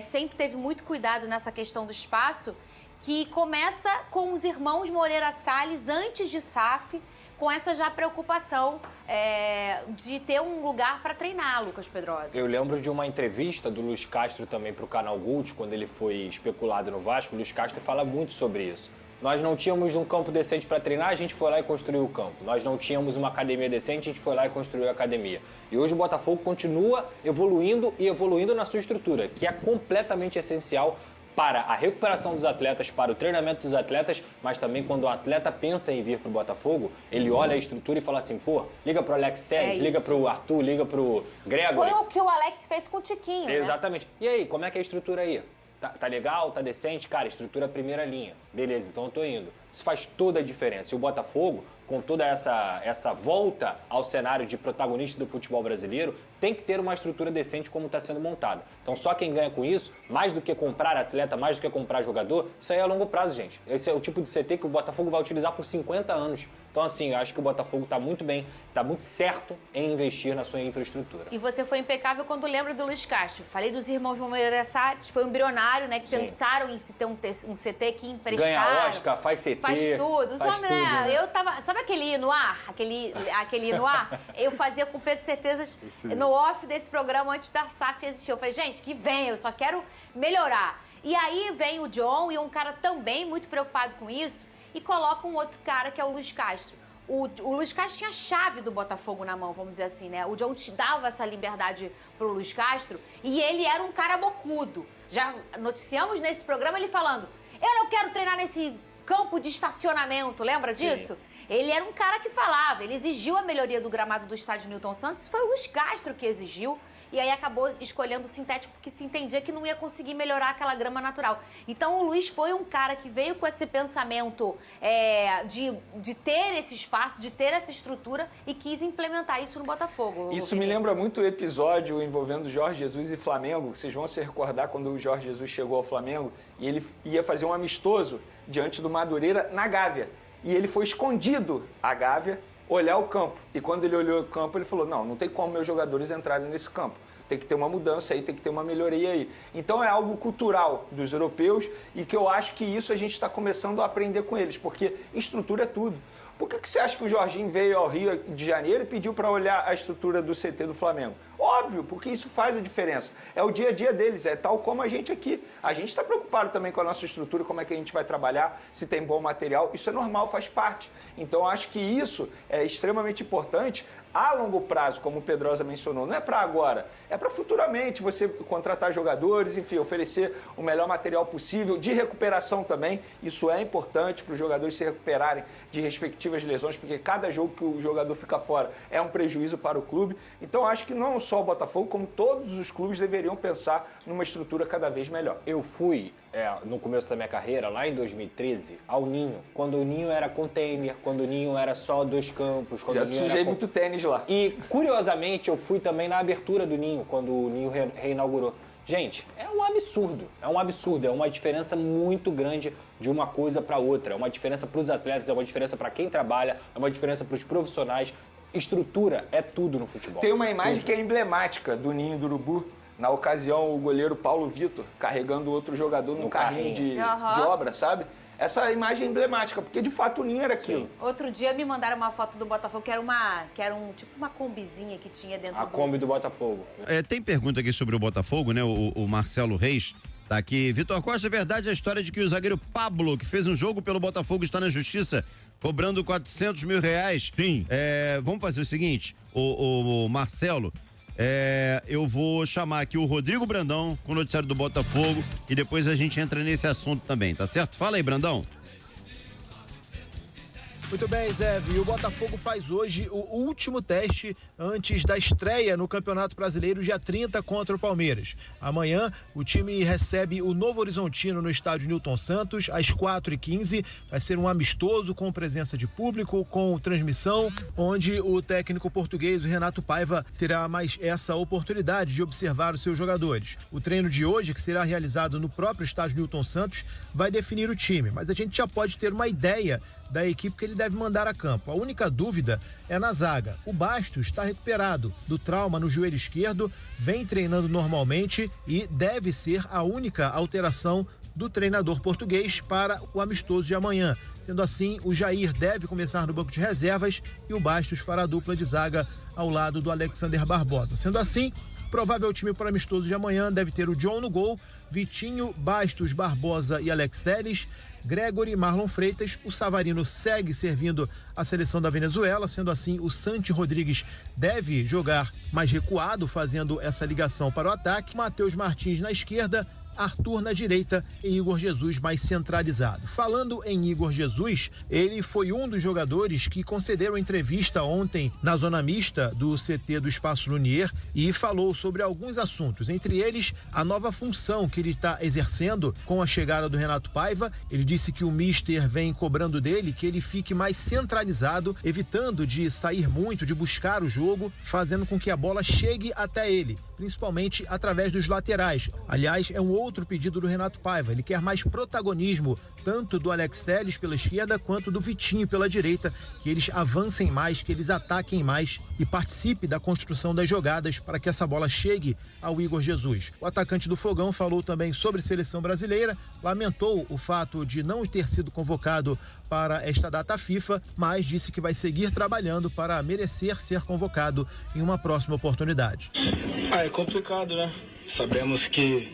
sempre teve muito cuidado nessa questão do espaço, que começa com os irmãos Moreira Salles antes de SAF, com essa já preocupação de ter um lugar para treinar, Lucas Pedrosa. Eu lembro de uma entrevista do Luiz Castro também para o canal Gult, quando ele foi especulado no Vasco. O Luiz Castro fala muito sobre isso. Nós não tínhamos um campo decente para treinar, a gente foi lá e construiu o campo. Nós não tínhamos uma academia decente, a gente foi lá e construiu a academia. E hoje o Botafogo continua evoluindo na sua estrutura, que é completamente essencial para a recuperação dos atletas, para o treinamento dos atletas, mas também quando o atleta pensa em vir para o Botafogo, ele olha a estrutura e fala assim, pô, liga pro Alex Telles, liga pro Arthur, liga pro Gregory. Foi o que o Alex fez com o Tiquinho, né? Exatamente. E aí, como é que é a estrutura aí? Tá legal? Tá decente? Cara, estrutura primeira linha. Beleza, então eu tô indo. Isso faz toda a diferença. E o Botafogo, com toda essa volta ao cenário de protagonista do futebol brasileiro, tem que ter uma estrutura decente como está sendo montada. Então só quem ganha com isso, mais do que comprar atleta, mais do que comprar jogador, isso aí é a longo prazo, gente. Esse é o tipo de CT que o Botafogo vai utilizar por 50 anos. Então assim, eu acho que o Botafogo está muito bem, está muito certo em investir na sua infraestrutura. E você foi impecável quando lembra do Luiz Castro. Falei dos irmãos Moreira Salles, foi um embrionário, né, que pensaram em se ter um CT que emprestaram. Ganha Oscar, faz CT. Faz tudo. Faz tudo, né? Eu tava... Sabe aquele no ar? Aquele no ar? Eu fazia com o Pedro Certezas no off desse programa antes da SAF existir. Eu falei, gente, que vem, eu só quero melhorar. E aí vem o John e um cara também muito preocupado com isso e coloca um outro cara que é o Luiz Castro. O Luiz Castro tinha a chave do Botafogo na mão, vamos dizer assim, né? O John te dava essa liberdade pro Luiz Castro e ele era um cara bocudo. Já noticiamos nesse programa ele falando, eu não quero treinar nesse campo de estacionamento, lembra disso? Ele era um cara que falava, ele exigiu a melhoria do gramado do estádio Newton Santos, foi o Luiz Castro que exigiu, e aí acabou escolhendo o sintético porque se entendia que não ia conseguir melhorar aquela grama natural. Então o Luiz foi um cara que veio com esse pensamento de ter esse espaço, de ter essa estrutura e quis implementar isso no Botafogo. Isso me lembra muito o episódio envolvendo Jorge Jesus e Flamengo, que vocês vão se recordar quando o Jorge Jesus chegou ao Flamengo e ele ia fazer um amistoso diante do Madureira na Gávea. E ele foi escondido à Gávea olhar o campo. E quando ele olhou o campo, ele falou, não tem como meus jogadores entrarem nesse campo. Tem que ter uma mudança aí, tem que ter uma melhoria aí. Então é algo cultural dos europeus e que eu acho que isso a gente está começando a aprender com eles, porque estrutura é tudo. Por que você acha que o Jorginho veio ao Rio de Janeiro e pediu para olhar a estrutura do CT do Flamengo? Óbvio, porque isso faz a diferença. É o dia a dia deles, é tal como a gente aqui. A gente está preocupado também com a nossa estrutura, como é que a gente vai trabalhar, se tem bom material. Isso é normal, faz parte. Então, acho que isso é extremamente importante, a longo prazo, como o Pedrosa mencionou, não é para agora, é para futuramente você contratar jogadores, enfim, oferecer o melhor material possível, de recuperação também. Isso é importante para os jogadores se recuperarem de respectivas lesões, porque cada jogo que o jogador fica fora é um prejuízo para o clube. Então acho que não só o Botafogo, como todos os clubes deveriam pensar numa estrutura cada vez melhor. Eu fui, no começo da minha carreira, lá em 2013, ao Ninho, quando o Ninho era container, quando o Ninho era só 2 campos. Quando Já o Ninho sujei era muito tênis lá. E, curiosamente, eu fui também na abertura do Ninho, quando o Ninho reinaugurou. Gente, é um absurdo, é uma diferença muito grande de uma coisa para outra. É uma diferença para os atletas, é uma diferença para quem trabalha, é uma diferença para os profissionais. Estrutura é tudo no futebol. Tem uma imagem que é emblemática do Ninho do Urubu. Na ocasião, o goleiro Paulo Vitor carregando outro jogador num carrinho de obra, sabe? Essa imagem é emblemática, porque de fato o Ninho era aquilo. Outro dia me mandaram uma foto do Botafogo, que era tipo uma combizinha que tinha dentro A Kombi do Botafogo. Tem pergunta aqui sobre o Botafogo, né? O Marcelo Reis tá aqui. Vitor Costa, é verdade a história de que o zagueiro Pablo, que fez um jogo pelo Botafogo, está na justiça cobrando R$400 mil? Sim. Vamos fazer o seguinte, o Marcelo, eu vou chamar aqui o Rodrigo Brandão com o noticiário do Botafogo e depois a gente entra nesse assunto também, tá certo? Fala aí, Brandão. Muito bem, Zé. E o Botafogo faz hoje o último teste antes da estreia no Campeonato Brasileiro, dia 30, contra o Palmeiras. Amanhã, o time recebe o Novo Horizontino no estádio Newton Santos, às 4h15. Vai ser um amistoso com presença de público, com transmissão, onde o técnico português, o Renato Paiva, terá mais essa oportunidade de observar os seus jogadores. O treino de hoje, que será realizado no próprio estádio Newton Santos, vai definir o time, mas a gente já pode ter uma ideia da equipe que ele deve mandar a campo. A única dúvida é na zaga. O Bastos está recuperado do trauma no joelho esquerdo, vem treinando normalmente e deve ser a única alteração do treinador português para o amistoso de amanhã. Sendo assim, o Jair deve começar no banco de reservas e o Bastos fará a dupla de zaga ao lado do Alexander Barbosa. Sendo assim, provável time para o amistoso de amanhã deve ter o John no gol, Vitinho, Bastos, Barbosa e Alex Telles, Gregory e Marlon Freitas. O Savarino segue servindo a seleção da Venezuela, sendo assim o Santi Rodrigues deve jogar mais recuado, fazendo essa ligação para o ataque. Matheus Martins na esquerda, Arthur na direita e Igor Jesus mais centralizado. Falando em Igor Jesus, ele foi um dos jogadores que concederam entrevista ontem na zona mista do CT do Espaço Lunier e falou sobre alguns assuntos, entre eles a nova função que ele está exercendo com a chegada do Renato Paiva. Ele disse que o mister vem cobrando dele que ele fique mais centralizado, evitando de sair muito, de buscar o jogo, fazendo com que a bola chegue até ele, principalmente através dos laterais. Aliás, é um outro pedido do Renato Paiva. Ele quer mais protagonismo, tanto do Alex Telles pela esquerda, quanto do Vitinho pela direita, que eles avancem mais, que eles ataquem mais e participem da construção das jogadas para que essa bola chegue ao Igor Jesus. O atacante do Fogão falou também sobre seleção brasileira, lamentou o fato de não ter sido convocado para esta data FIFA, mas disse que vai seguir trabalhando para merecer ser convocado em uma próxima oportunidade. É complicado, né? Sabemos que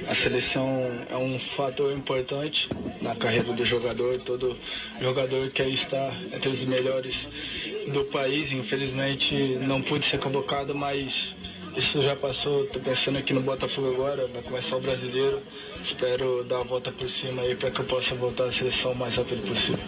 a seleção é um fator importante na carreira do jogador. Todo jogador quer estar entre os melhores do país. Infelizmente não pude ser convocado, mas isso já passou. Estou pensando aqui no Botafogo agora, vai começar o Brasileiro. Espero dar a volta por cima aí para que eu possa voltar à seleção o mais rápido possível.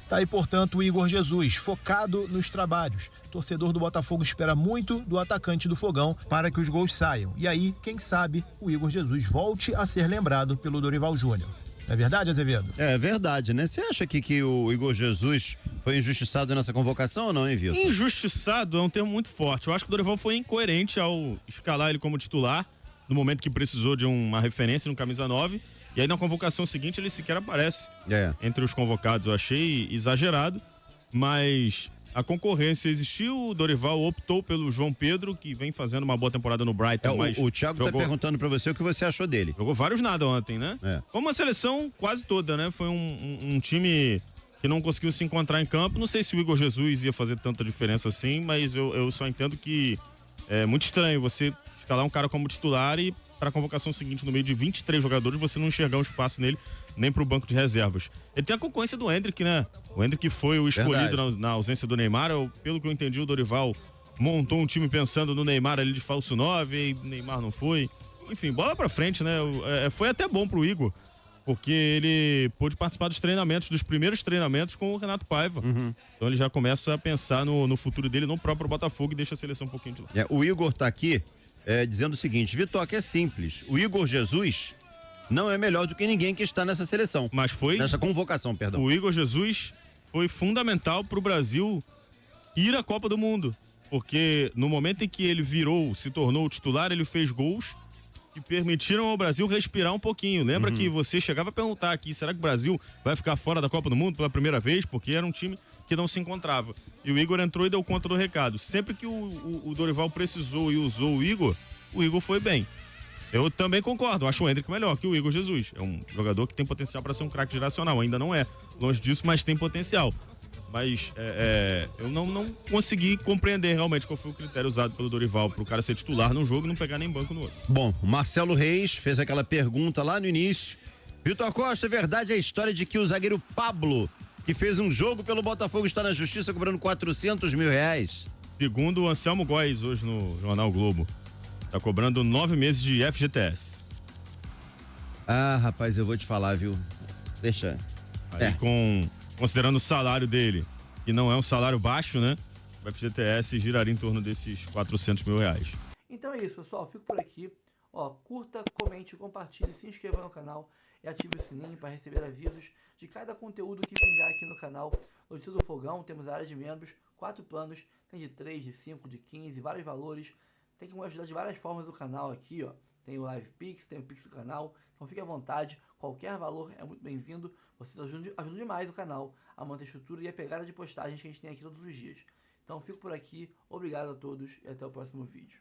Tá aí, portanto, o Igor Jesus, focado nos trabalhos. O torcedor do Botafogo espera muito do atacante do Fogão para que os gols saiam. E aí, quem sabe, o Igor Jesus volte a ser lembrado pelo Dorival Júnior. Não é verdade, Azevedo? É verdade, né? Você acha que o Igor Jesus foi injustiçado nessa convocação ou não, hein, Vitor? Injustiçado é um termo muito forte. Eu acho que o Dorival foi incoerente ao escalar ele como titular, no momento que precisou de uma referência no camisa 9. E aí na convocação seguinte ele sequer aparece entre os convocados. Eu achei exagerado, mas a concorrência existiu, o Dorival optou pelo João Pedro, que vem fazendo uma boa temporada no Brighton. Mas o Thiago tá perguntando pra você o que você achou dele. Jogou vários nada ontem, né? Como uma seleção quase toda, né? Foi um time que não conseguiu se encontrar em campo. Não sei se o Igor Jesus ia fazer tanta diferença assim, mas eu só entendo que é muito estranho você escalar um cara como titular e para a convocação seguinte, no meio de 23 jogadores, você não enxergar um espaço nele, nem para o banco de reservas. Ele tem a concorrência do Endrick, né? O Endrick foi o escolhido na ausência do Neymar. Pelo que eu entendi, o Dorival montou um time pensando no Neymar ali de falso 9, e o Neymar não foi. Enfim, bola pra frente, né? Foi até bom pro Igor, porque ele pôde participar dos primeiros treinamentos com o Renato Paiva. Então ele já começa a pensar no futuro dele, no próprio Botafogo, e deixa a seleção um pouquinho de lado. O Igor tá aqui dizendo o seguinte: Vitor, que é simples, o Igor Jesus não é melhor do que ninguém que está nessa seleção. Mas foi... Nessa convocação, perdão. O Igor Jesus foi fundamental pro Brasil ir à Copa do Mundo, porque no momento em que ele se tornou o titular, ele fez gols que permitiram ao Brasil respirar um pouquinho. Lembra que você chegava a perguntar aqui, será que o Brasil vai ficar fora da Copa do Mundo pela primeira vez? Porque era um time que não se encontrava. E o Igor entrou e deu conta do recado. Sempre que o Dorival precisou e usou o Igor foi bem. Eu também concordo, acho o Endrick melhor que o Igor Jesus. É um jogador que tem potencial para ser um craque geracional. Ainda não é, longe disso, mas tem potencial. Mas eu não consegui compreender realmente qual foi o critério usado pelo Dorival para o cara ser titular num jogo e não pegar nem banco no outro. Bom, o Marcelo Reis fez aquela pergunta lá no início. Vitor Costa, é verdade a história de que o zagueiro Pablo, que fez um jogo pelo Botafogo, está na justiça cobrando R$400 mil? Segundo o Anselmo Góes, hoje no Jornal Globo, tá cobrando 9 meses de FGTS. Ah, rapaz, eu vou te falar, viu? Deixa. Aí considerando o salário dele, que não é um salário baixo, né? O FGTS giraria em torno desses R$400 mil. Então é isso, pessoal. Fico por aqui. Curta, comente, compartilhe, se inscreva no canal e ative o sininho para receber avisos de cada conteúdo que pingar aqui no canal. Notícia do Fogão, temos a área de membros, 4 planos, tem de 3, de 5, de 15, vários valores. Tem como ajudar de várias formas do canal aqui, Tem o Live Pix, tem o Pix do canal. Então fique à vontade, qualquer valor é muito bem-vindo. Vocês ajudam demais o canal a manter a estrutura e a pegada de postagens que a gente tem aqui todos os dias. Então fico por aqui, obrigado a todos e até o próximo vídeo.